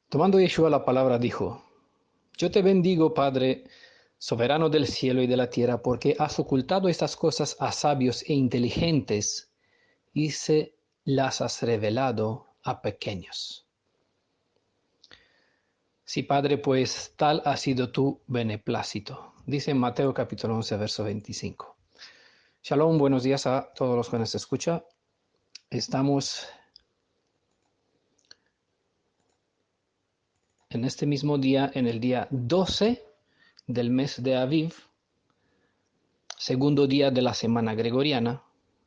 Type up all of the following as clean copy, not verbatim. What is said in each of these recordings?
Tomando Yeshua la palabra, dijo: Yo te bendigo, Padre, soberano del cielo y de la tierra, porque has ocultado estas cosas a sabios e inteligentes y se las has revelado a pequeños. Sí, Padre, pues tal ha sido tu beneplácito. Dice en Mateo capítulo 11, verso 25. Shalom, buenos días a todos los que nos escuchan. Estamos en este mismo día, en el día 12 del mes de Aviv, segundo día de la semana gregoriana,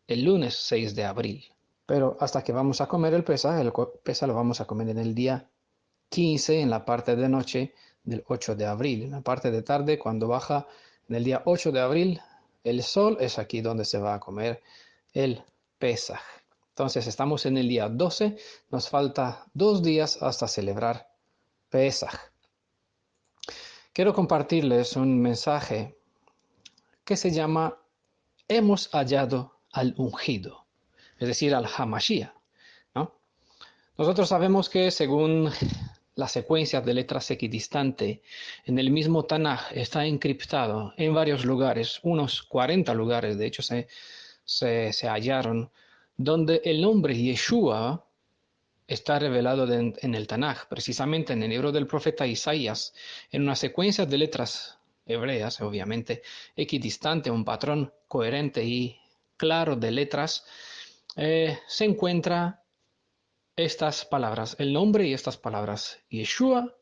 el lunes 6 de abril. Pero hasta que vamos a comer el Pesaj lo vamos a comer en el día 15, en la parte de noche del 8 de abril. En la parte de tarde, cuando baja en el día 8 de abril, el sol es aquí donde se va a comer el Pesaj. Entonces estamos en el día 12, nos falta 2 días hasta celebrar Pesaj. Quiero compartirles un mensaje que se llama Hemos hallado al ungido, es decir, al Hamashiach, ¿no? Nosotros sabemos que según la secuencia de letras equidistante en el mismo Tanaj está encriptado en varios lugares, unos 40 lugares, de hecho se hallaron, donde el nombre Yeshua está revelado en el Tanaj, precisamente en el libro del profeta Isaías, en una secuencia de letras hebreas, obviamente equidistante, un patrón coherente y claro de letras, se encuentra estas palabras, el nombre y estas palabras, Yeshua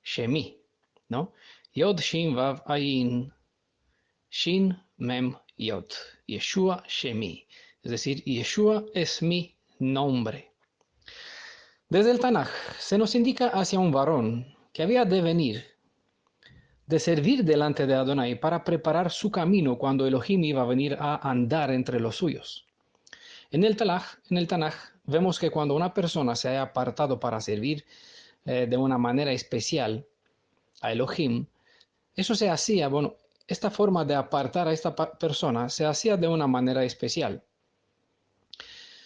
Shemi, ¿no? Yod Shin Vav Ayin Shin Mem Yod, Yeshua Shemi, es decir, Yeshua es mi nombre. Desde el Tanaj se nos indica hacia un varón que había de venir, de servir delante de Adonai para preparar su camino cuando Elohim iba a venir a andar entre los suyos. En el Tanaj vemos que cuando una persona se haya apartado para servir de una manera especial a Elohim, eso se hacía, bueno, esta forma de apartar a esta persona se hacía de una manera especial.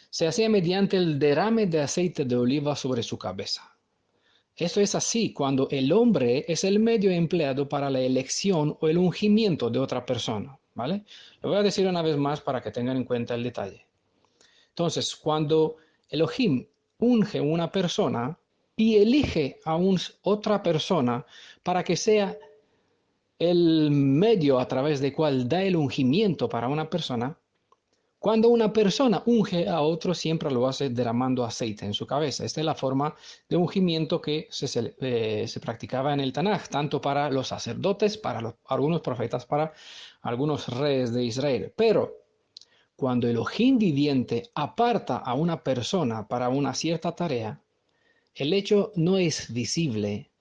Se hacía mediante el derrame de aceite de oliva sobre su cabeza. Esto es así cuando el hombre es el medio empleado para la elección o el ungimiento de otra persona, ¿vale? Lo voy a decir una vez más para que tengan en cuenta el detalle. Entonces, cuando Elohim unge una persona y elige a otra persona para que sea el medio a través del cual da el ungimiento para una persona, cuando una persona unge a otro, siempre lo hace derramando aceite en su cabeza. Esta es la forma de ungimiento que se practicaba en el Tanaj, tanto para los sacerdotes, para algunos profetas, para algunos reyes de Israel. Pero cuando Elohim viviente aparta a una persona para una cierta tarea, el hecho no es visible,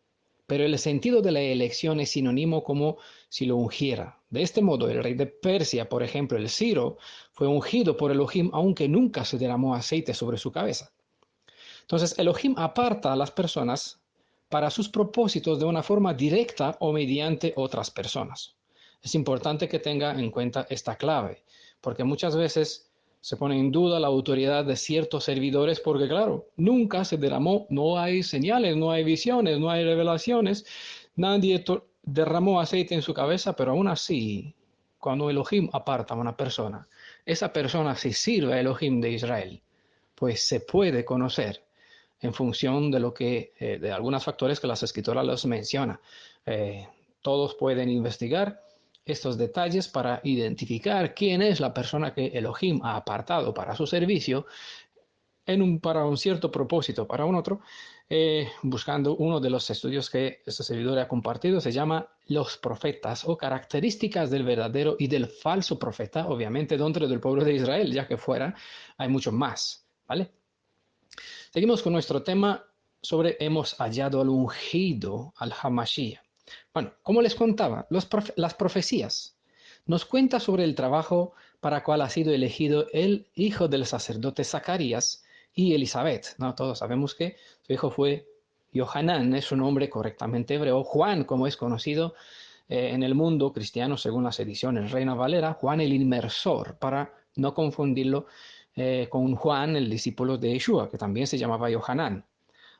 pero el sentido de la elección es sinónimo como si lo ungiera. De este modo, el rey de Persia, por ejemplo, el Ciro, fue ungido por Elohim aunque nunca se derramó aceite sobre su cabeza. Entonces, Elohim aparta a las personas para sus propósitos de una forma directa o mediante otras personas. Es importante que tenga en cuenta esta clave, porque muchas veces se pone en duda la autoridad de ciertos servidores porque, claro, nunca se derramó, no hay señales, no hay visiones, no hay revelaciones, nadie derramó aceite en su cabeza, pero aún así, cuando Elohim aparta a una persona, esa persona se sirve a Elohim de Israel, pues se puede conocer en función de lo que, de algunos factores que las escrituras los menciona. Todos pueden investigar estos detalles para identificar quién es la persona que Elohim ha apartado para su servicio para un cierto propósito, para un otro, buscando uno de los estudios que este servidor ha compartido, se llama Los profetas o características del verdadero y del falso profeta, obviamente dentro del pueblo de Israel, ya que fuera hay mucho más, ¿vale? Seguimos con nuestro tema sobre hemos hallado al ungido, al Hamashiach. Bueno, como les contaba, las profecías nos cuenta sobre el trabajo para cual ha sido elegido el hijo del sacerdote Zacarías y Elizabeth, ¿no? Todos sabemos que su hijo fue Yohanan, es su nombre correctamente hebreo. Juan, como es conocido en el mundo cristiano según las ediciones Reina Valera, Juan el Inmersor, para no confundirlo con Juan, el discípulo de Yeshua, que también se llamaba Yohanan.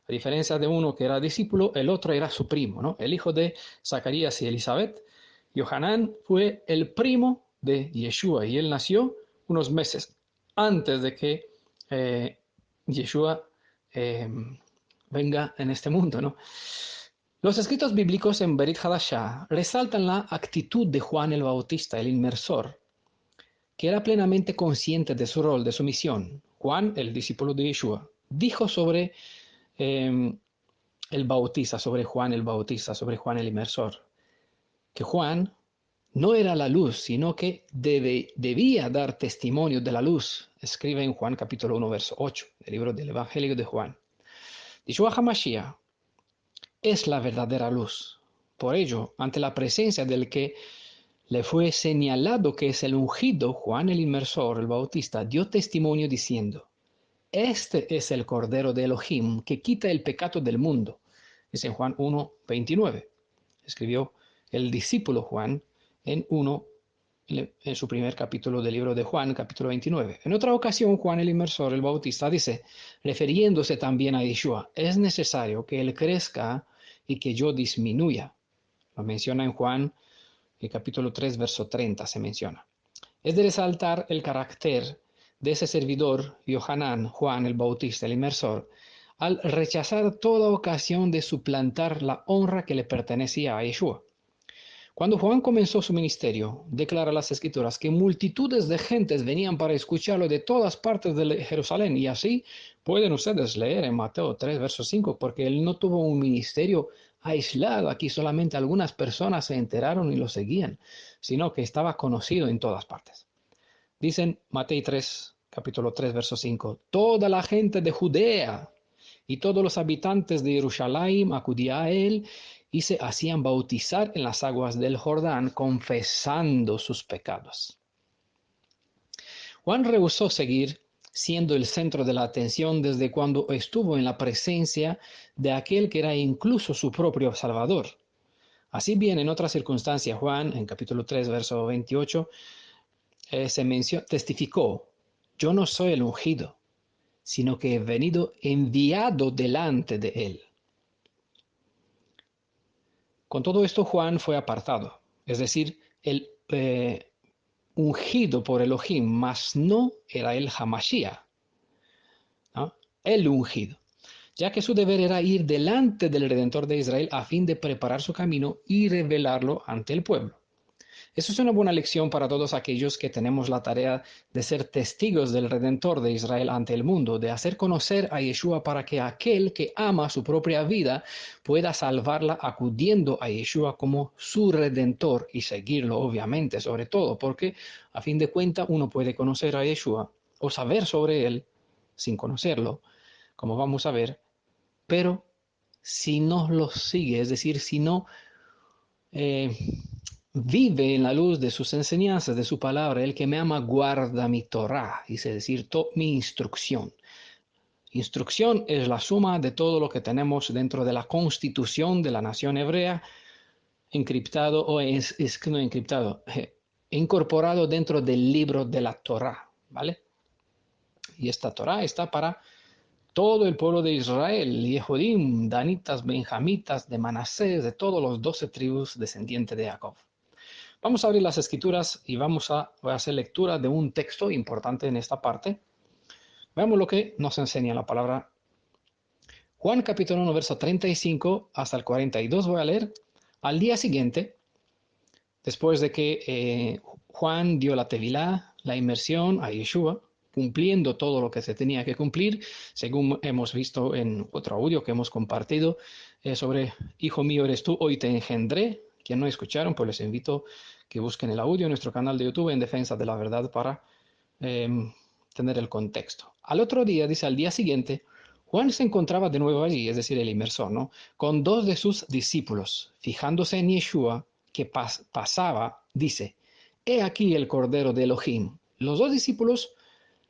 A diferencia de uno que era discípulo, el otro era su primo, ¿no? El hijo de Zacarías y Elizabeth. Yohanan fue el primo de Yeshua y él nació unos meses antes de que Yeshua eh, venga en este mundo, ¿no? Los escritos bíblicos en Berit Hadashah resaltan la actitud de Juan el Bautista, el inmersor, que era plenamente consciente de su rol, de su misión. Juan, el discípulo de Yeshua, dijo sobre el Bautista, sobre Juan el Bautista, sobre Juan el inmersor, que Juan no era la luz, sino que debía dar testimonio de la luz. Escribe en Juan capítulo 1, verso 8, del libro del Evangelio de Juan. Yeshua HaMashiach es la verdadera luz. Por ello, ante la presencia del que le fue señalado que es el ungido, Juan el inmersor, el Bautista, dio testimonio diciendo: este es el Cordero de Elohim que quita el pecado del mundo. Es en Juan 1, 29. Escribió el discípulo Juan en su primer capítulo del libro de Juan, capítulo 29. En otra ocasión, Juan el inmersor, el Bautista, dice, refiriéndose también a Yeshua: es necesario que él crezca y que yo disminuya. Lo menciona en Juan, el capítulo 3, verso 30, se menciona. Es de resaltar el carácter de ese servidor, Yohanan, Juan el Bautista, el inmersor, al rechazar toda ocasión de suplantar la honra que le pertenecía a Yeshua. Cuando Juan comenzó su ministerio, declara las Escrituras que multitudes de gentes venían para escucharlo de todas partes de Jerusalén, y así pueden ustedes leer en Mateo 3, verso 5, porque él no tuvo un ministerio aislado, aquí solamente algunas personas se enteraron y lo seguían, sino que estaba conocido en todas partes. Dicen Mateo 3, capítulo 3, verso 5, toda la gente de Judea y todos los habitantes de Jerusalén acudían a él y se hacían bautizar en las aguas del Jordán, confesando sus pecados. Juan rehusó seguir siendo el centro de la atención desde cuando estuvo en la presencia de aquel que era incluso su propio Salvador. Así bien, en otra circunstancia, Juan, en capítulo 3, verso 28, testificó: yo no soy el ungido, sino que he venido enviado delante de él. Con todo esto, Juan fue apartado, es decir, el ungido por Elohim, mas no era el Hamashiach, ¿no? El ungido, ya que su deber era ir delante del Redentor de Israel a fin de preparar su camino y revelarlo ante el pueblo. Eso es una buena lección para todos aquellos que tenemos la tarea de ser testigos del Redentor de Israel ante el mundo, de hacer conocer a Yeshua para que aquel que ama su propia vida pueda salvarla acudiendo a Yeshua como su Redentor y seguirlo, obviamente, sobre todo, porque a fin de cuentas uno puede conocer a Yeshua o saber sobre él sin conocerlo, como vamos a ver, pero si no lo sigue, es decir, si no vive en la luz de sus enseñanzas, de su palabra. El que me ama guarda mi Torah, es decir, mi instrucción. Instrucción es la suma de todo lo que tenemos dentro de la constitución de la nación hebrea, encriptado o no encriptado, incorporado dentro del libro de la Torah, ¿vale? Y esta Torah está para todo el pueblo de Israel, Yehudim, Danitas, Benjamitas, de Manasés, de todos los 12 tribus descendientes de Jacob. Vamos a abrir las escrituras y voy a hacer lectura de un texto importante en esta parte. Veamos lo que nos enseña la palabra. Juan capítulo 1, verso 35 hasta el 42 voy a leer. Al día siguiente, después de que Juan dio la tevilá, la inmersión a Yeshua, cumpliendo todo lo que se tenía que cumplir, según hemos visto en otro audio que hemos compartido sobre Hijo mío eres tú, hoy te engendré. Quien no escucharon, pues les invito que busquen el audio en nuestro canal de YouTube en Defensa de la Verdad para tener el contexto. Al otro día, dice, al día siguiente, Juan se encontraba de nuevo allí, es decir, el inmersor, ¿no? Con dos de sus discípulos. Fijándose en Yeshua, que pasaba, dice, he aquí el Cordero de Elohim. Los dos discípulos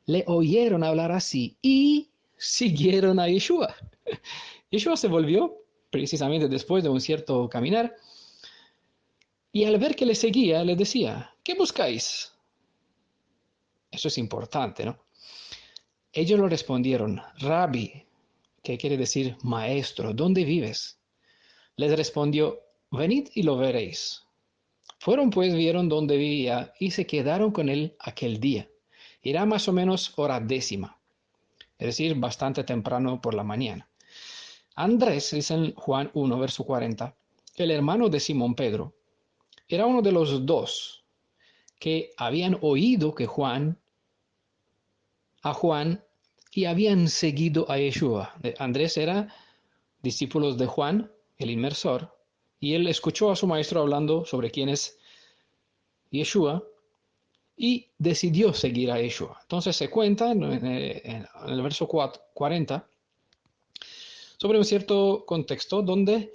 le oyeron hablar así y siguieron a Yeshua. Yeshua se volvió, precisamente después de un cierto caminar, y al ver que le seguía, le decía, ¿qué buscáis? Eso es importante, ¿no? Ellos le respondieron, Rabbi, que quiere decir maestro, ¿dónde vives? Les respondió, venid y lo veréis. Fueron pues, vieron dónde vivía y se quedaron con él aquel día. Era más o menos hora décima, es decir, bastante temprano por la mañana. Andrés, dice en Juan 1, verso 40, el hermano de Simón Pedro, era uno de los dos que habían oído a Juan y habían seguido a Yeshua. Andrés era discípulo de Juan, el inmersor, y él escuchó a su maestro hablando sobre quién es Yeshua y decidió seguir a Yeshua. Entonces se cuenta en el verso 40 sobre un cierto contexto donde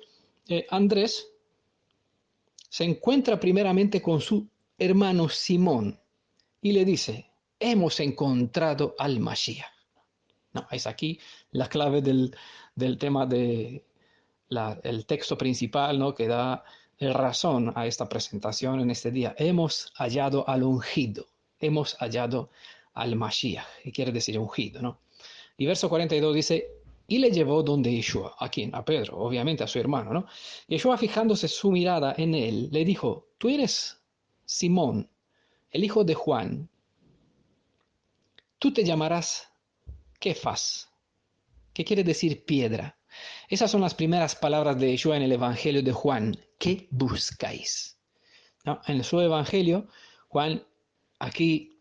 Andrés se encuentra primeramente con su hermano Simón y le dice, hemos encontrado al Mashiach. No, es aquí la clave del tema de el texto principal, ¿no? Que da razón a esta presentación en este día. Hemos hallado al ungido, hemos hallado al Mashiach, que quiere decir ungido, ¿no? Y verso 42 dice, y le llevó donde Yeshua, ¿a quién? A Pedro, obviamente a su hermano, ¿no? Yeshua, fijándose su mirada en él, le dijo, tú eres Simón, el hijo de Juan, tú te llamarás Kefas, que quiere decir piedra. Esas son las primeras palabras de Yeshua en el Evangelio de Juan. ¿Qué buscáis? ¿No? En su Evangelio, Juan aquí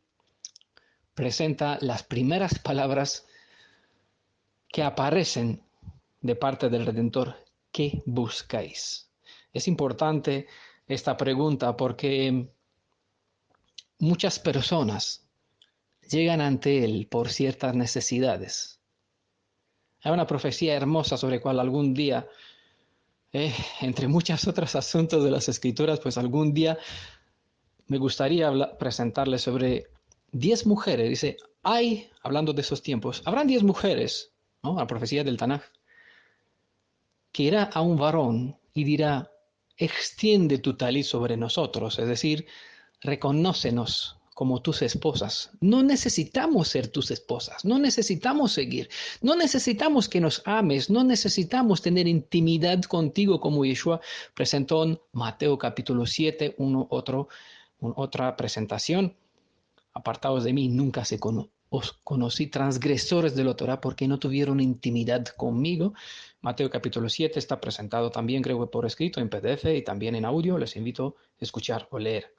presenta las primeras palabras que aparecen de parte del Redentor. ¿Qué buscáis? Es importante esta pregunta porque muchas personas llegan ante Él por ciertas necesidades. Hay una profecía hermosa sobre la cual algún día entre muchos otros asuntos de las escrituras, pues algún día me gustaría presentarles sobre 10 mujeres. Dice, hablando de esos tiempos, habrán 10 mujeres, ¿no? La profecía del Tanaj, que irá a un varón y dirá, extiende tu talit sobre nosotros, es decir, reconócenos como tus esposas. No necesitamos ser tus esposas, no necesitamos seguir, no necesitamos que nos ames, no necesitamos tener intimidad contigo como Yeshua presentó en Mateo capítulo 7, otra presentación. Apartados de mí, nunca os conocí, transgresores de la Torah, porque no tuvieron intimidad conmigo. Mateo capítulo 7 está presentado también, creo que por escrito, en PDF y también en audio. Les invito a escuchar o leer.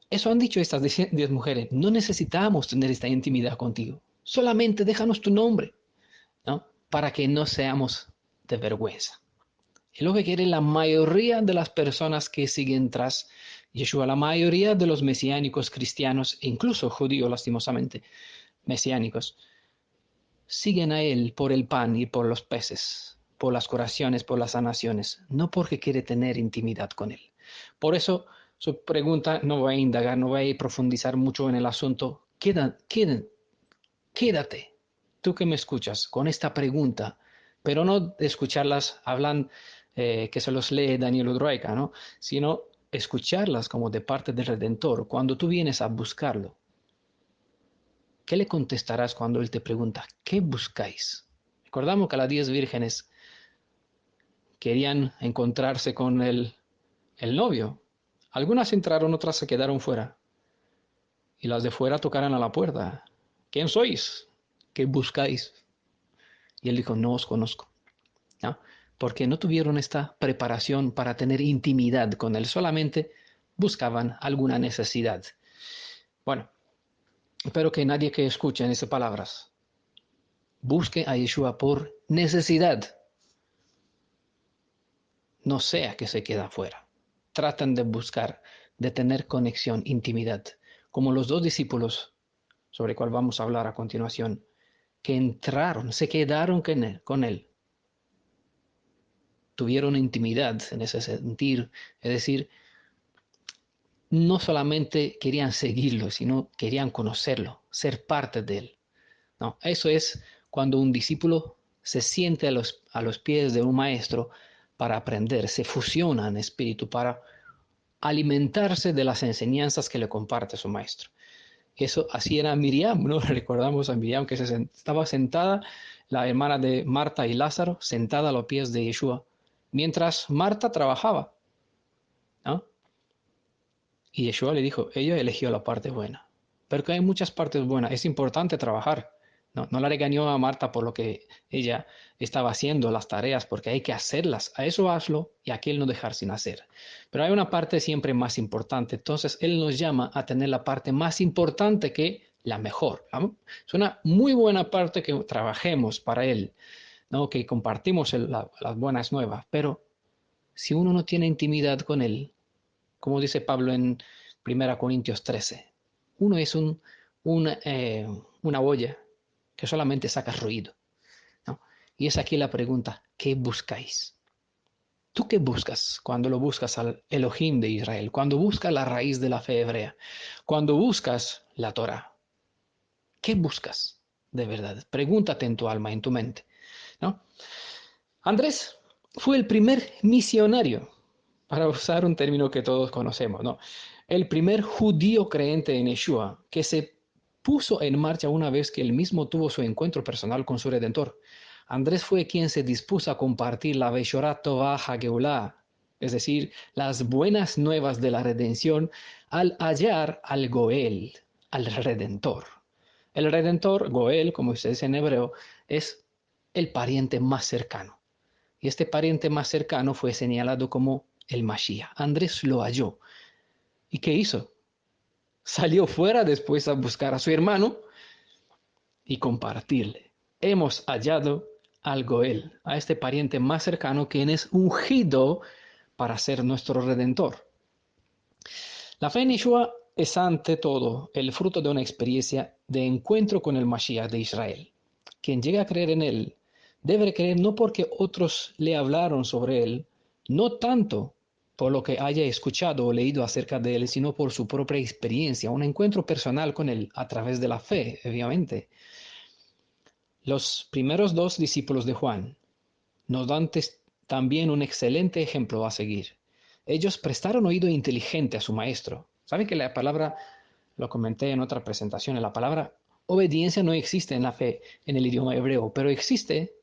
Eso han dicho estas 10 mujeres. No necesitamos tener esta intimidad contigo. Solamente déjanos tu nombre, ¿no? Para que no seamos de vergüenza. Es lo que quiere la mayoría de las personas que siguen tras Yeshua, la mayoría de los mesiánicos cristianos, e incluso judíos, lastimosamente, mesiánicos, siguen a Él por el pan y por los peces, por las curaciones, por las sanaciones, no porque quiere tener intimidad con Él. Por eso, su pregunta, no voy a indagar, no voy a profundizar mucho en el asunto. Quédate, tú que me escuchas, con esta pregunta, pero no de escucharlas, hablan que se los lee Daniel Udroica, ¿no? Sino escucharlas como de parte del Redentor, cuando tú vienes a buscarlo. ¿Qué le contestarás cuando Él te pregunta, ¿qué buscáis? Recordamos que las 10 vírgenes querían encontrarse con el novio. Algunas entraron, otras se quedaron fuera. Y las de fuera tocaron a la puerta. ¿Quién sois? ¿Qué buscáis? Y él dijo, no os conozco. ¿No? Porque no tuvieron esta preparación para tener intimidad con Él, solamente buscaban alguna necesidad. Bueno, espero que nadie que escuche en esas palabras busque a Yeshua por necesidad, no sea que se quede afuera. Tratan de buscar, de tener conexión, intimidad, como los dos discípulos, sobre el cual vamos a hablar a continuación, que entraron, se quedaron con él, tuvieron intimidad en ese sentido, es decir, no solamente querían seguirlo, sino querían conocerlo, ser parte de él. No, eso es cuando un discípulo se siente a los pies de un maestro para aprender, se fusiona en espíritu para alimentarse de las enseñanzas que le comparte su maestro. Eso así era Miriam, ¿no? Recordamos a Miriam que estaba sentada la hermana de Marta y Lázaro, sentada a los pies de Yeshua, mientras Marta trabajaba, ¿no? Y Yeshua le dijo, ella eligió la parte buena. Pero que hay muchas partes buenas, es importante trabajar. No, no la regañó a Marta por lo que ella estaba haciendo, las tareas, porque hay que hacerlas. A eso hazlo y a aquel no dejar sin hacer. Pero hay una parte siempre más importante. Entonces, Él nos llama a tener la parte más importante que la mejor, ¿no? Es una muy buena parte que trabajemos para Él, ¿no? Que compartimos las buenas nuevas. Pero si uno no tiene intimidad con Él, como dice Pablo en 1 Corintios 13, uno es una olla que solamente saca ruido, ¿no? Y es aquí la pregunta, ¿qué buscáis? ¿Tú qué buscas cuando lo buscas al Elohim de Israel? Cuando buscas la raíz de la fe hebrea, cuando buscas la Torah, ¿qué buscas de verdad? Pregúntate en tu alma, en tu mente, ¿no? Andrés fue el primer misionario, para usar un término que todos conocemos, ¿no? El primer judío creente en Yeshua que se puso en marcha una vez que él mismo tuvo su encuentro personal con su Redentor. Andrés fue quien se dispuso a compartir la Beshorat Tovah HaGeulah, es decir, las buenas nuevas de la redención, al hallar al Goel, al Redentor. El Redentor, Goel, como se dice en hebreo, es el pariente más cercano. Y este pariente más cercano fue señalado como el Mashiach. Andrés lo halló. ¿Y qué hizo? Salió fuera después a buscar a su hermano y compartirle. Hemos hallado al Goel, a este pariente más cercano, quien es ungido para ser nuestro Redentor. La fe en Yeshua es ante todo el fruto de una experiencia de encuentro con el Mashiach de Israel. Quien llega a creer en él debe creer no porque otros le hablaron sobre él, no tanto por lo que haya escuchado o leído acerca de él, sino por su propia experiencia, un encuentro personal con él a través de la fe, obviamente. Los primeros dos discípulos de Juan nos dan también un excelente ejemplo a seguir. Ellos prestaron oído inteligente a su maestro. ¿Saben que la palabra, lo comenté en otra presentación, la palabra obediencia no existe en la fe, en el idioma hebreo, pero existe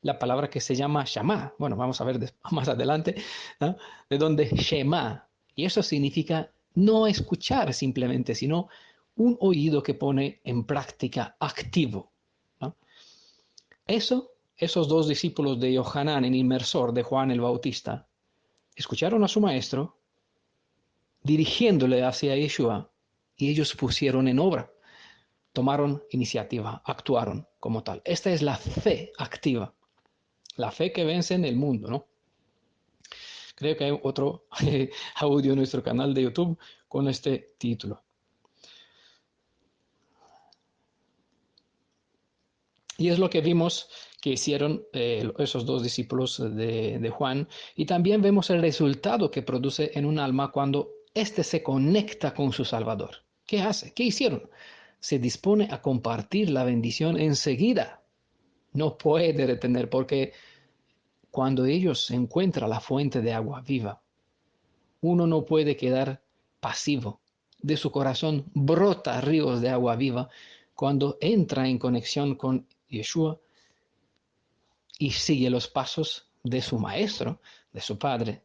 la palabra que se llama Shama. Bueno, vamos a ver más adelante, ¿no? De donde Shema. Y eso significa no escuchar simplemente, sino un oído que pone en práctica activo, ¿no? Esos dos discípulos de Yohanan, el inmersor de Juan el Bautista, escucharon a su maestro dirigiéndole hacia Yeshua y ellos pusieron en obra, tomaron iniciativa, actuaron como tal. Esta es la fe activa, la fe que vence en el mundo, ¿no? Creo que hay otro audio en nuestro canal de YouTube con este título. Y es lo que vimos que hicieron esos dos discípulos de Juan. Y también vemos el resultado que produce en un alma cuando éste se conecta con su Salvador. ¿Qué hace? ¿Qué hicieron? Se dispone a compartir la bendición enseguida. No puede retener porque cuando ellos encuentran la fuente de agua viva, uno no puede quedar pasivo. De su corazón brota ríos de agua viva cuando entra en conexión con Yeshua y sigue los pasos de su maestro, de su padre,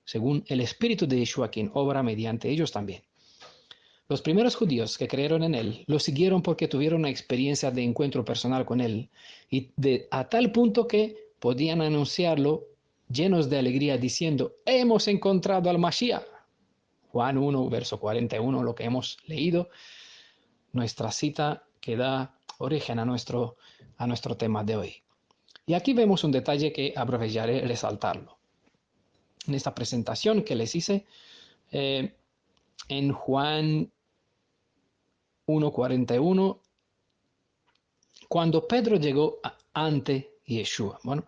según el espíritu de Yeshua, quien obra mediante ellos también. Los primeros judíos que creyeron en él lo siguieron porque tuvieron una experiencia de encuentro personal con él y a tal punto que podían anunciarlo llenos de alegría diciendo, hemos encontrado al Mashiach. Juan 1, verso 41, lo que hemos leído, nuestra cita que da origen a nuestro tema de hoy. Y aquí vemos un detalle que aprovecharé resaltarlo. En esta presentación que les hice en Juan 1:41, cuando Pedro llegó ante Yeshua. Bueno,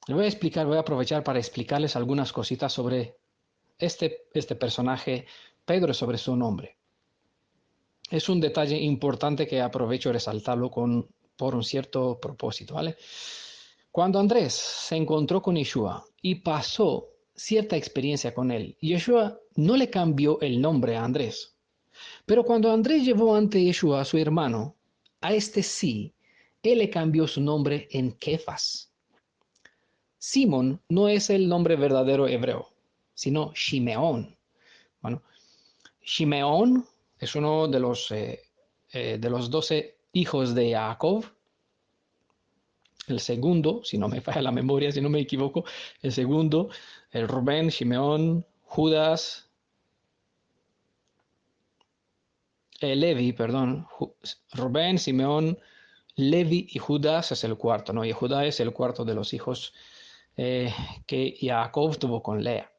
les voy a explicar, voy a aprovechar para explicarles algunas cositas sobre este personaje, Pedro, sobre su nombre. Es un detalle importante que aprovecho resaltarlo por un cierto propósito, ¿vale? Cuando Andrés se encontró con Yeshua y pasó cierta experiencia con él, Yeshua no le cambió el nombre a Andrés. Pero cuando Andrés llevó ante Yeshua a su hermano, a este sí, Él le cambió su nombre en Kefas. Simón no es el nombre verdadero hebreo, sino Shimeón. Bueno, Shimeón es uno de los 12 hijos de Jacob. El segundo, si no me falla la memoria, si no me equivoco, el segundo, el Rubén, Shimeón, Judas, Levi, perdón, Rubén, Simeón, Levi y Judas es el cuarto, ¿no? Y Judá es el cuarto de los hijos que Jacob tuvo con Lea,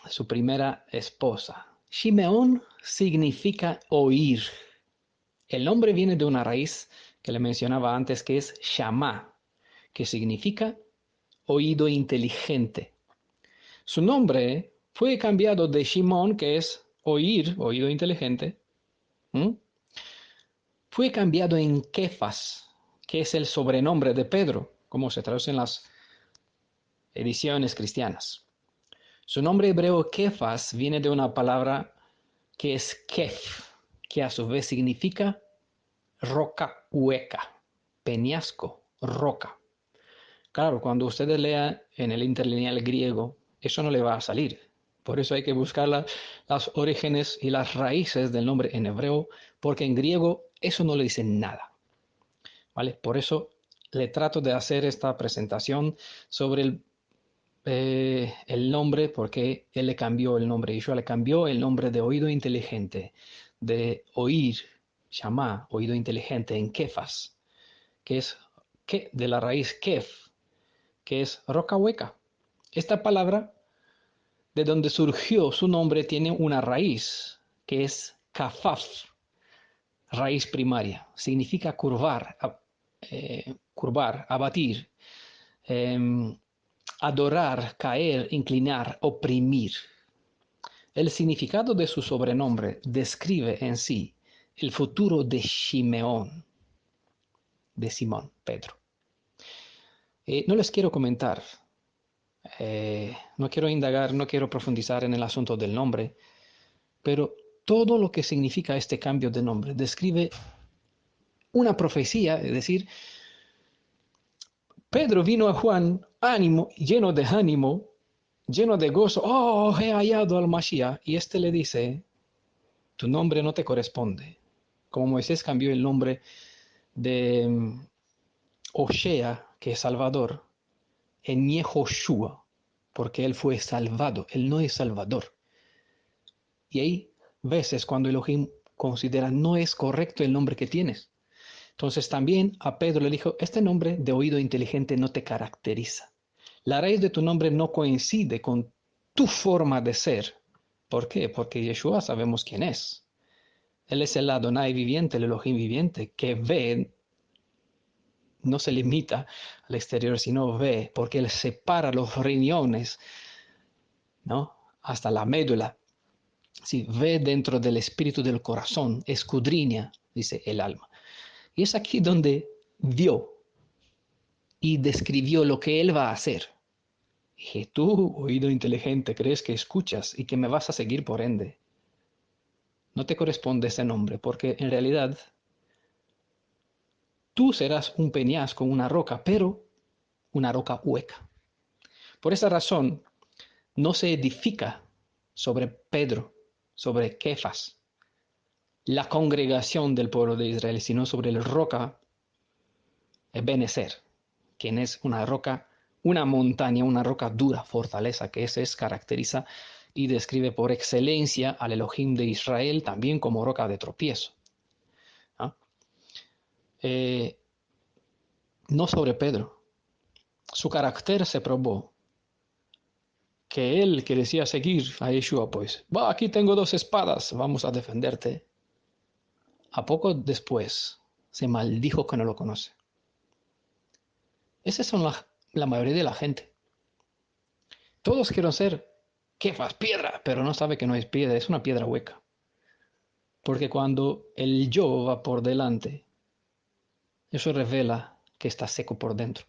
su primera esposa. Shimeón significa oír. El nombre viene de una raíz que le mencionaba antes, que es Shamá, que significa oído inteligente. Su nombre fue cambiado de Shimón, que es oír, oído inteligente, ¿m? Fue cambiado en Kefas, que es el sobrenombre de Pedro, como se traduce en las ediciones cristianas. Su nombre hebreo Kefas viene de una palabra que es kef, que a su vez significa roca hueca, peñasco, roca. Claro, cuando ustedes lean en el interlineal griego, eso no le va a salir. Por eso hay que buscar las orígenes y las raíces del nombre en hebreo, porque en griego eso no le dice nada. ¿Vale? Por eso le trato de hacer esta presentación sobre el nombre, porque él le cambió el nombre. Yeshua le cambió el nombre de oído inteligente, de oír, shamá, oído inteligente, en kefas, que es de la raíz kef, que es roca hueca. Esta palabra, de donde surgió su nombre, tiene una raíz, que es kafaf, raíz primaria. Significa curvar, curvar, abatir, adorar, caer, inclinar, oprimir. El significado de su sobrenombre describe en sí el futuro de Shimeón, de Simón, Pedro. No les quiero comentar, no quiero indagar, no quiero profundizar en el asunto del nombre, pero todo lo que significa este cambio de nombre describe una profecía, es decir, Pedro vino a Juan ánimo, lleno de gozo. Oh, he hallado al Mashiach. Y este le dice, tu nombre no te corresponde. Como Moisés cambió el nombre de Oshea, que es Salvador, en Yehoshua, porque él fue salvado. Él no es Salvador. Y hay veces cuando Elohim considera no es correcto el nombre que tienes. Entonces también a Pedro le dijo, este nombre de oído inteligente no te caracteriza. La raíz de tu nombre no coincide con tu forma de ser. ¿Por qué? Porque Yeshua sabemos quién es. Él es el Adonai viviente, el Elohim viviente, que ve, no se limita al exterior, sino ve, porque Él separa los riñones, ¿no? Hasta la médula. Sí, ve dentro del espíritu del corazón, escudriña, dice el alma. Y es aquí donde vio y describió lo que Él va a hacer. Dije, tú, oído inteligente, crees que escuchas y que me vas a seguir por ende. No te corresponde ese nombre, porque en realidad tú serás un peñasco, una roca, pero una roca hueca. Por esa razón, no se edifica sobre Pedro, sobre Kefas, la congregación del pueblo de Israel, sino sobre la roca Ebenezer, quien es una roca, una montaña, una roca dura, fortaleza, que ese es caracteriza y describe por excelencia al Elohim de Israel también como roca de tropiezo. ¿Ah? No sobre Pedro. Su carácter se probó que él que decía seguir a Yeshua, pues, va, aquí tengo 2 espadas, vamos a defenderte. A poco después se maldijo que no lo conoce. Esas son la mayoría de la gente. Todos quieren ser Kefas, piedra, pero no sabe que no es piedra, es una piedra hueca. Porque cuando el yo va por delante, eso revela que está seco por dentro.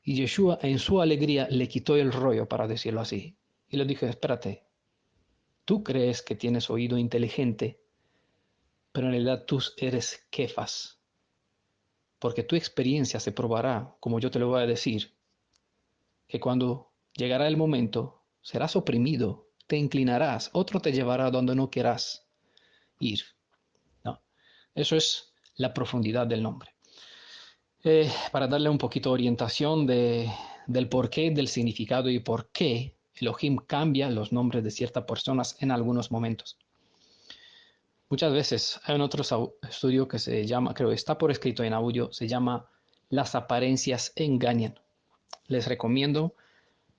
Y Yeshua en su alegría le quitó el rollo, para decirlo así. Y le dijo, espérate, tú crees que tienes oído inteligente, pero en realidad tú eres Kefas, porque tu experiencia se probará, como yo te lo voy a decir, que cuando llegará el momento, serás oprimido, te inclinarás, otro te llevará donde no quieras ir. ¿No? Eso es la profundidad del nombre. Para darle un poquito de orientación del porqué, del significado y por qué Elohim cambia los nombres de ciertas personas en algunos momentos. Muchas veces hay un otro estudio que se llama, creo que está por escrito en audio, se llama Las apariencias engañan. Les recomiendo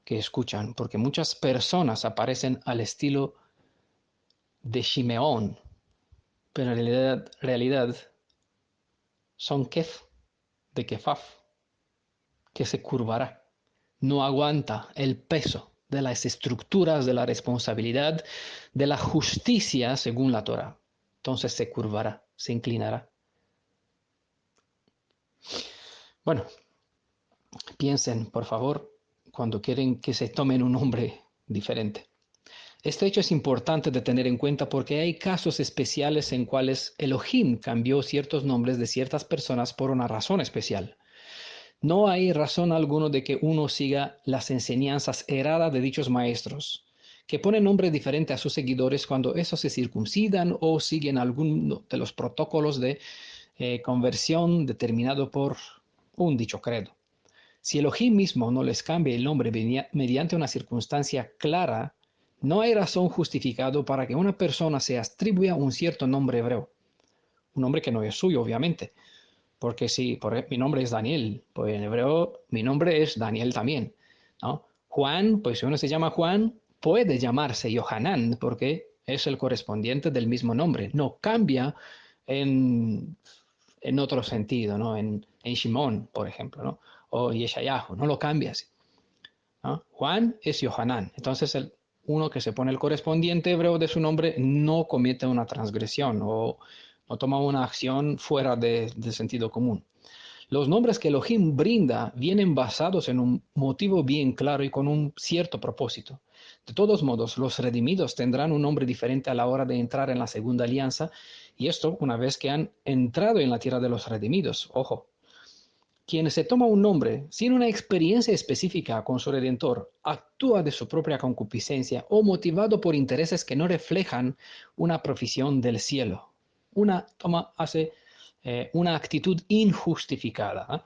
que escuchan, porque muchas personas aparecen al estilo de Shimeón, pero en realidad son Kef, de Kefaf, que se curvará. No aguanta el peso de las estructuras de la responsabilidad, de la justicia según la Torah. Entonces se curvará, se inclinará. Bueno, piensen, por favor, cuando quieren que se tomen un nombre diferente. Este hecho es importante de tener en cuenta porque hay casos especiales en cuales Elohim cambió ciertos nombres de ciertas personas por una razón especial. No hay razón alguna de que uno siga las enseñanzas erradas de dichos maestros, que ponen nombre diferente a sus seguidores cuando esos se circuncidan o siguen alguno de los protocolos de conversión determinado por un dicho credo. Si Elohim mismo no les cambia el nombre mediante una circunstancia clara, no hay razón justificada para que una persona se atribuya un cierto nombre hebreo. Un nombre que no es suyo, obviamente. Porque si mi nombre es Daniel, pues en hebreo mi nombre es Daniel también, ¿no? Juan, pues si uno se llama Juan, puede llamarse Yohanan, porque es el correspondiente del mismo nombre. No cambia en, en otro sentido, ¿no? En Shimón, por ejemplo, ¿no? O Yeshayahu, no lo cambias, ¿no? Juan es Yohanan. Entonces, uno que se pone el correspondiente hebreo de su nombre no comete una transgresión o no toma una acción fuera del sentido común. Los nombres que Elohim brinda vienen basados en un motivo bien claro y con un cierto propósito. De todos modos, los redimidos tendrán un nombre diferente a la hora de entrar en la segunda alianza, y esto una vez que han entrado en la tierra de los redimidos. Ojo, quien se toma un nombre sin una experiencia específica con su Redentor, actúa de su propia concupiscencia o motivado por intereses que no reflejan una profesión del cielo. Hace una actitud injustificada. ¿Eh?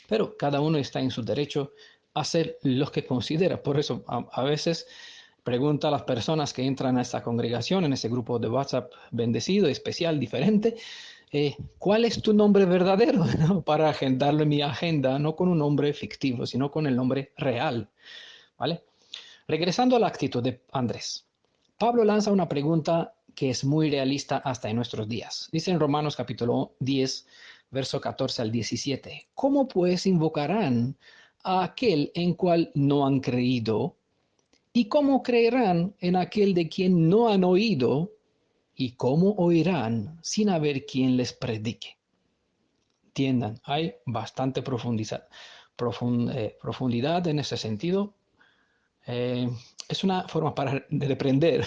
Pero cada uno está en su derecho a hacer lo que considera. Por eso a veces pregunta a las personas que entran a esta congregación, en ese grupo de WhatsApp bendecido, especial, diferente, ¿cuál es tu nombre verdadero? ¿No? Para agendarlo en mi agenda, no con un nombre fictivo, sino con el nombre real. ¿Vale? Regresando a la actitud de Andrés. Pablo lanza una pregunta que es muy realista hasta en nuestros días. Dice en Romanos capítulo 10, verso 14 al 17, ¿cómo pues invocarán a aquel en cual no han creído? ¿Y cómo creerán en aquel de quien no han oído? ¿Y cómo oirán sin haber quien les predique? Entiendan, hay bastante profundidad en ese sentido. Es una forma de reprender,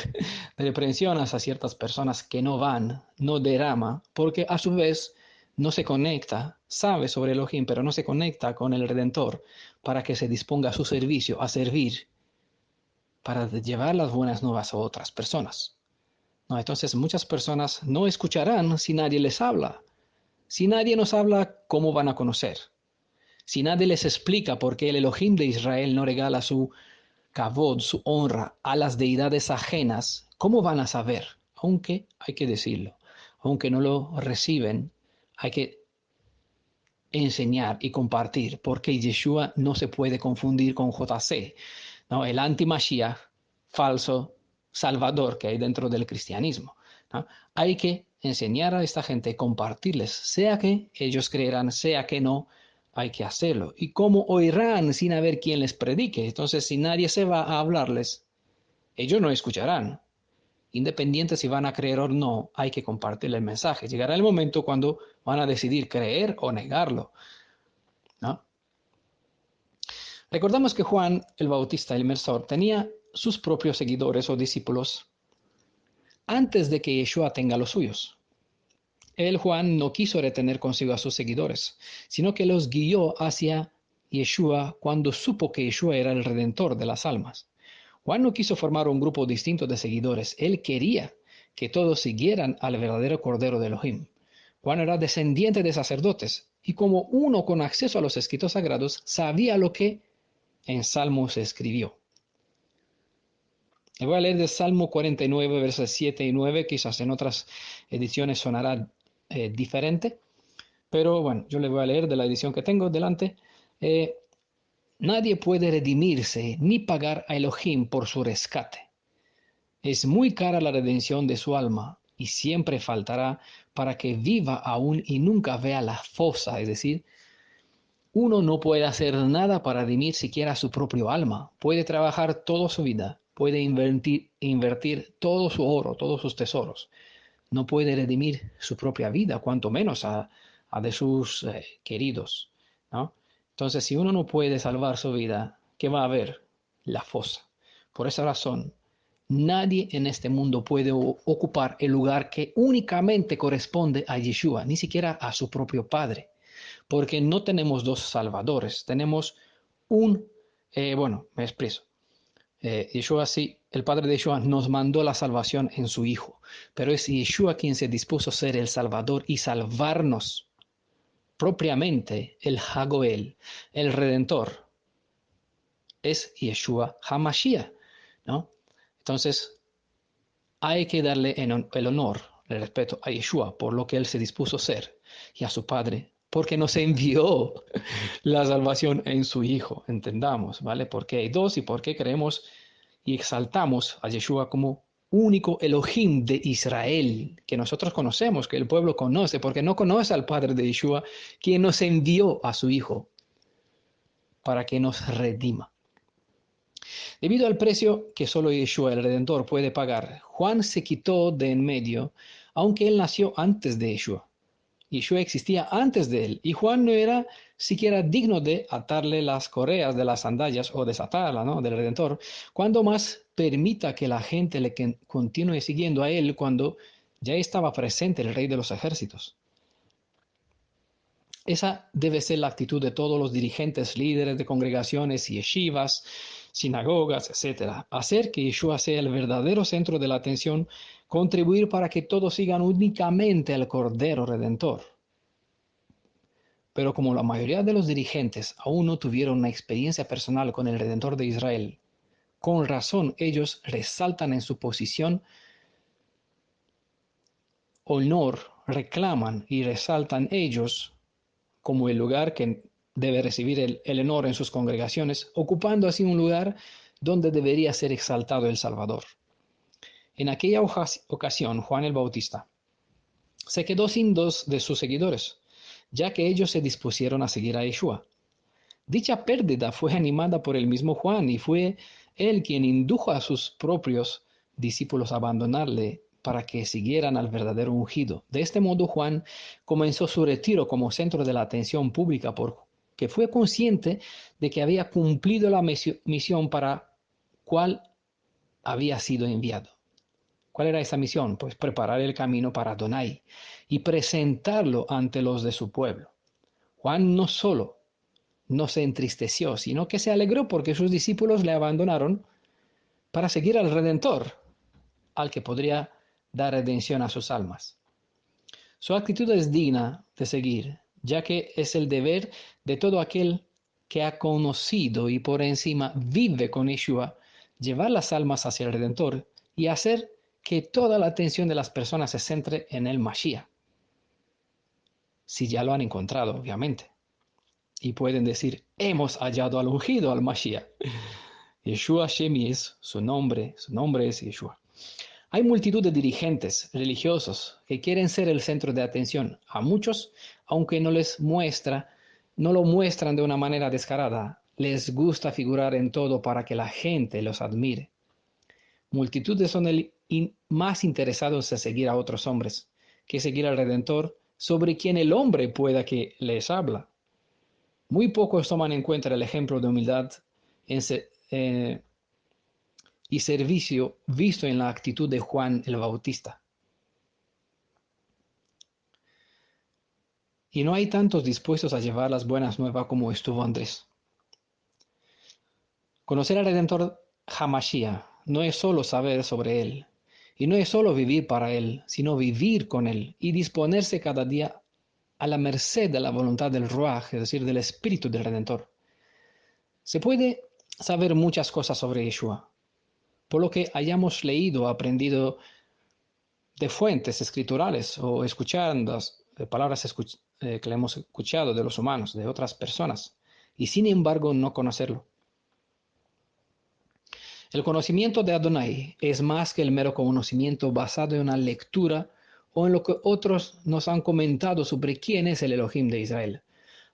de reprensión a ciertas personas que no van, no derrama, porque a su vez no se conecta, sabe sobre Elohim, pero no se conecta con el Redentor para que se disponga a su servicio, a servir, para llevar las buenas nuevas a otras personas. No, entonces muchas personas no escucharán si nadie les habla. Si nadie nos habla, ¿cómo van a conocer? Si nadie les explica por qué el Elohim de Israel no regala su kavod, su honra, a las deidades ajenas, ¿cómo van a saber? Aunque hay que decirlo, aunque no lo reciben, hay que enseñar y compartir, porque Yeshua no se puede confundir con JC, ¿no? El anti-Mashiach, falso salvador que hay dentro del cristianismo, ¿no? Hay que enseñar a esta gente, compartirles, sea que ellos creerán, sea que no, hay que hacerlo. ¿Y cómo oirán sin haber quien les predique? Entonces, si nadie se va a hablarles, ellos no escucharán. Independiente si van a creer o no, hay que compartir el mensaje. Llegará el momento cuando van a decidir creer o negarlo, ¿no? Recordamos que Juan el Bautista, el Inmersor, tenía sus propios seguidores o discípulos antes de que Yeshua tenga los suyos. El Juan no quiso retener consigo a sus seguidores, sino que los guió hacia Yeshua cuando supo que Yeshua era el redentor de las almas. Juan no quiso formar un grupo distinto de seguidores, él quería que todos siguieran al verdadero Cordero de Elohim. Juan era descendiente de sacerdotes, y como uno con acceso a los escritos sagrados, sabía lo que en Salmo se escribió. Le voy a leer de Salmo 49, versos 7 y 9, quizás en otras ediciones sonará diferente, pero bueno, yo le voy a leer de la edición que tengo delante. Eh, Nadie puede redimirse ni pagar a Elohim por su rescate. Es muy cara la redención de su alma y siempre faltará para que viva aún y nunca vea la fosa, es decir, uno no puede hacer nada para redimir siquiera su propio alma. Puede trabajar toda su vida, puede invertir todo su oro, todos sus tesoros. No puede redimir su propia vida, cuanto menos a de sus queridos, ¿no? Entonces, si uno no puede salvar su vida, ¿qué va a haber? La fosa. Por esa razón, nadie en este mundo puede ocupar el lugar que únicamente corresponde a Yeshua, ni siquiera a su propio Padre, porque no tenemos dos salvadores, tenemos un, bueno, me expreso. Yeshua sí, el Padre de Yeshua nos mandó la salvación en su Hijo, pero es Yeshua quien se dispuso a ser el Salvador y salvarnos propiamente, el Hagoel, el Redentor, es Yeshua HaMashiach, ¿no? Entonces, hay que darle el honor, el respeto a Yeshua por lo que Él se dispuso a ser y a su Padre, porque nos envió la salvación en su Hijo, entendamos, ¿vale? Porque hay dos y porque creemos y exaltamos a Yeshua como único Elohim de Israel, que nosotros conocemos, que el pueblo conoce, porque no conoce al Padre de Yeshua, quien nos envió a su Hijo para que nos redima. Debido al precio que solo Yeshua el Redentor puede pagar, Juan se quitó de en medio, aunque él nació antes de Yeshua. Yeshua existía antes de él, y Juan no era siquiera digno de atarle las correas de las sandalias o desatarla, ¿no?, del Redentor, cuando más permita que la gente le continúe siguiendo a él cuando ya estaba presente el Rey de los ejércitos. Esa debe ser la actitud de todos los dirigentes, líderes de congregaciones, yeshivas, sinagogas, etc. Hacer que Yeshua sea el verdadero centro de la atención, contribuir para que todos sigan únicamente al Cordero Redentor. Pero como la mayoría de los dirigentes aún no tuvieron una experiencia personal con el Redentor de Israel, con razón ellos resaltan en su posición honor, reclaman y resaltan ellos como el lugar que debe recibir el honor en sus congregaciones, ocupando así un lugar donde debería ser exaltado el Salvador. En aquella ocasión, Juan el Bautista se quedó sin dos de sus seguidores, ya que ellos se dispusieron a seguir a Yeshua. Dicha pérdida fue animada por el mismo Juan y fue él quien indujo a sus propios discípulos a abandonarle para que siguieran al verdadero ungido. De este modo Juan comenzó su retiro como centro de la atención pública porque fue consciente de que había cumplido la misión para cual había sido enviado. ¿Cuál era esa misión? Pues preparar el camino para Adonai y presentarlo ante los de su pueblo. Juan no solo no se entristeció, sino que se alegró porque sus discípulos le abandonaron para seguir al Redentor, al que podría dar redención a sus almas. Su actitud es digna de seguir, ya que es el deber de todo aquel que ha conocido y por encima vive con Yeshua, llevar las almas hacia el Redentor y hacer que toda la atención de las personas se centre en el Mashiach, si ya lo han encontrado, obviamente. Y pueden decir, hemos hallado al ungido, al Mashiach. Yeshua Shemi es su nombre es Yeshua. Hay multitud de dirigentes religiosos que quieren ser el centro de atención. A muchos, aunque no lo muestran de una manera descarada, les gusta figurar en todo para que la gente los admire. Multitudes son más interesados en seguir a otros hombres que seguir al Redentor, sobre quien el hombre pueda que les habla. Muy pocos toman en cuenta el ejemplo de humildad y servicio visto en la actitud de Juan el Bautista. y no hay tantos dispuestos a llevar las buenas nuevas como estuvo Andrés. Conocer al Redentor Hamashiach no es solo saber sobre Él, y no es solo vivir para Él, sino vivir con Él y disponerse cada día a la merced de la voluntad del Ruach, es decir, del Espíritu del Redentor. Se puede saber muchas cosas sobre Yeshua, por lo que hayamos leído o aprendido de fuentes escriturales o escuchando palabras que le hemos escuchado de los humanos, de otras personas, y sin embargo no conocerlo. El conocimiento de Adonai es más que el mero conocimiento basado en una lectura o en lo que otros nos han comentado sobre quién es el Elohim de Israel.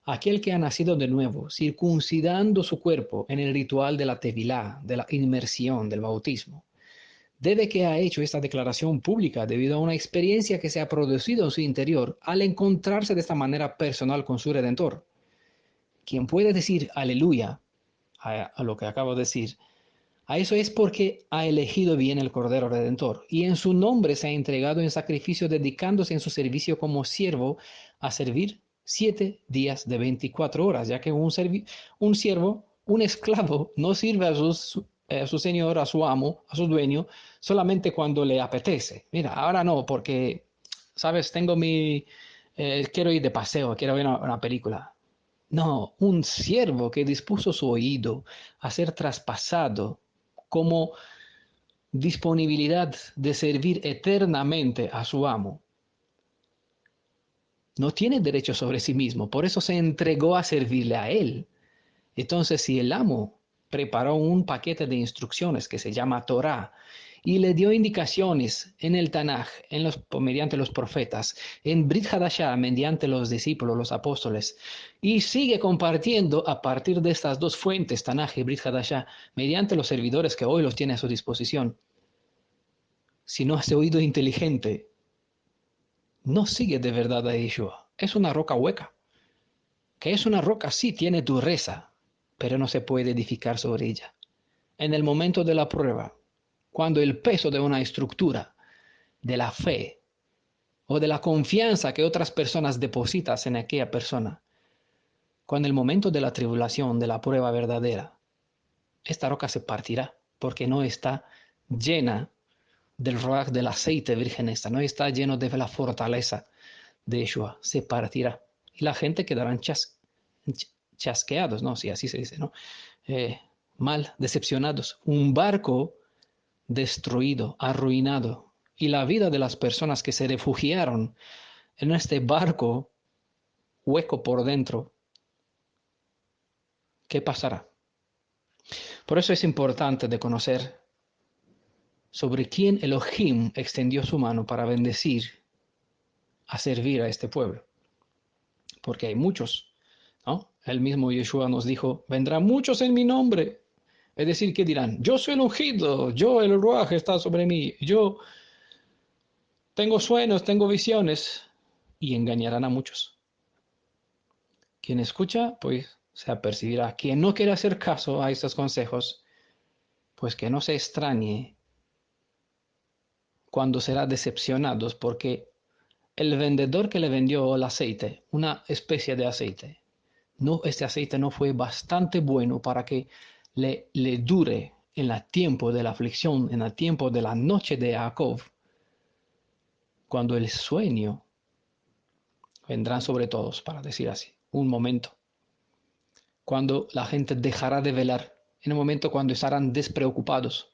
Aquel que ha nacido de nuevo, circuncidando su cuerpo en el ritual de la Tevilá, de la inmersión, del bautismo. Debe que ha hecho esta declaración pública debido a una experiencia que se ha producido en su interior al encontrarse de esta manera personal con su Redentor. Quien puede decir aleluya a lo que acabo de decir, a eso es porque ha elegido bien el Cordero Redentor y en su nombre se ha entregado en sacrificio dedicándose en su servicio como siervo a servir 7 días de 24 horas, ya que un siervo, un esclavo, no sirve a su señor, a su amo, a su dueño, solamente cuando le apetece. Mira, ahora no, porque, sabes, quiero ir de paseo, quiero ver una película. No, un siervo que dispuso su oído a ser traspasado como disponibilidad de servir eternamente a su amo. No tiene derecho sobre sí mismo, por eso se entregó a servirle a él. Entonces, si el amo preparó un paquete de instrucciones que se llama Torah y le dio indicaciones en el Tanaj, mediante los profetas, en Brit Hadashah, mediante los discípulos, los apóstoles, y sigue compartiendo a partir de estas dos fuentes, Tanaj y Brit Hadashah, mediante los servidores que hoy los tiene a su disposición. Si no has oído inteligente, no sigue de verdad a Yeshua. Es una roca hueca. Que es una roca, sí, tiene dureza, pero no se puede edificar sobre ella. En el momento de la prueba, cuando el peso de una estructura, de la fe o de la confianza que otras personas depositas en aquella persona, cuando el momento de la tribulación, de la prueba verdadera, esta roca se partirá porque no está llena del ruach, del aceite virgen esta, no está lleno de la fortaleza de Yeshua, se partirá. Y la gente quedarán chasqueados, ¿no? Si así se dice, ¿no? Mal, decepcionados. Un barco destruido, arruinado. Y la vida de las personas que se refugiaron en este barco hueco por dentro, ¿qué pasará? Por eso es importante de conocer sobre quién Elohim extendió su mano para bendecir, a servir a este pueblo. Porque hay muchos, ¿no? El mismo Yeshua nos dijo, vendrán muchos en mi nombre. Es decir, ¿qué dirán? Yo soy el ungido, yo el ruaj está sobre mí, yo tengo sueños, tengo visiones, y engañarán a muchos. Quien escucha, pues se apercibirá. Quien no quiere hacer caso a estos consejos, pues que no se extrañe cuando será decepcionado, porque el vendedor que le vendió el aceite, una especie de aceite, no, este aceite no fue bastante bueno para que le dure en el tiempo de la aflicción, en el tiempo de la noche de Jacob, cuando el sueño vendrá sobre todos, para decir así, un momento, cuando la gente dejará de velar, en un momento cuando estarán despreocupados,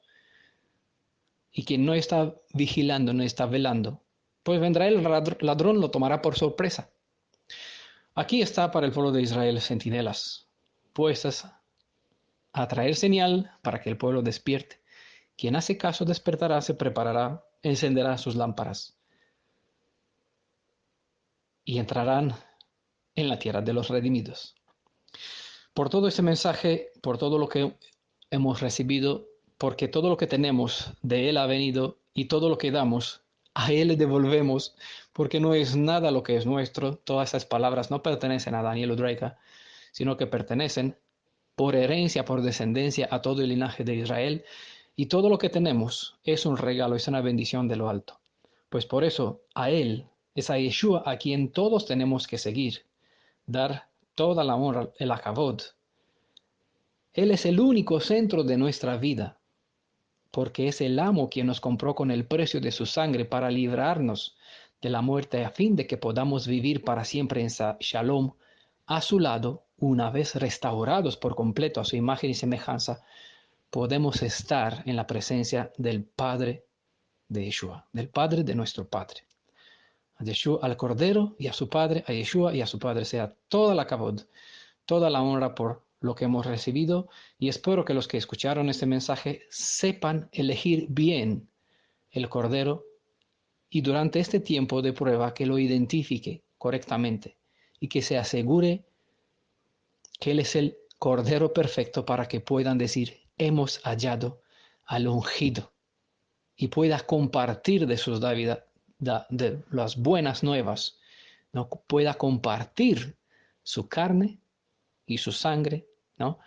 y quien no está vigilando, no está velando, pues vendrá el ladrón, lo tomará por sorpresa. Aquí está para el pueblo de Israel centinelas puestas a traer señal para que el pueblo despierte. Quien hace caso despertará, se preparará, encenderá sus lámparas y entrarán en la tierra de los redimidos. Por todo este mensaje, por todo lo que hemos recibido, porque todo lo que tenemos de Él ha venido y todo lo que damos, a Él le devolvemos, porque no es nada lo que es nuestro. Todas esas palabras no pertenecen a Daniel Udraica, sino que pertenecen por herencia, por descendencia a todo el linaje de Israel, y todo lo que tenemos es un regalo, es una bendición de lo alto. Pues por eso a Él Es a Yeshua a quien todos tenemos que seguir, dar toda la honra, el akavod. Él es el único centro de nuestra vida, porque es el amo quien nos compró con el precio de su sangre para librarnos de la muerte a fin de que podamos vivir para siempre en Shalom a su lado. Una vez restaurados por completo a su imagen y semejanza, podemos estar en la presencia del Padre de Yeshua, del Padre de nuestro Padre. A Yeshua, al Cordero y a su Padre, a Yeshua y a su Padre sea toda la kavod, toda la honra por lo que hemos recibido, y espero que los que escucharon este mensaje sepan elegir bien el Cordero y durante este tiempo de prueba que lo identifique correctamente y que se asegure que Él es el Cordero perfecto para que puedan decir, hemos hallado al ungido, y pueda compartir de sus de las buenas nuevas, ¿no? Pueda compartir su carne y su sangre, ¿no?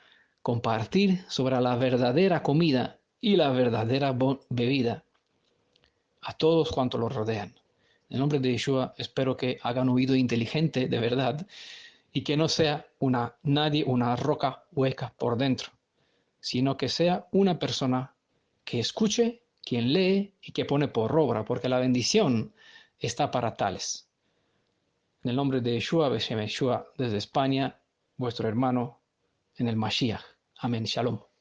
Compartir sobre la verdadera comida y la verdadera bebida a todos cuantos los rodean. En el nombre de Yeshua espero que hagan oído inteligente de verdad y que no sea nadie una roca hueca por dentro, sino que sea una persona que escuche, quien lee y que pone por obra, porque la bendición está para tales. En el nombre de Yeshua, Beshem Yeshua, desde España, vuestro hermano en el Mashiach. Amén. Shalom.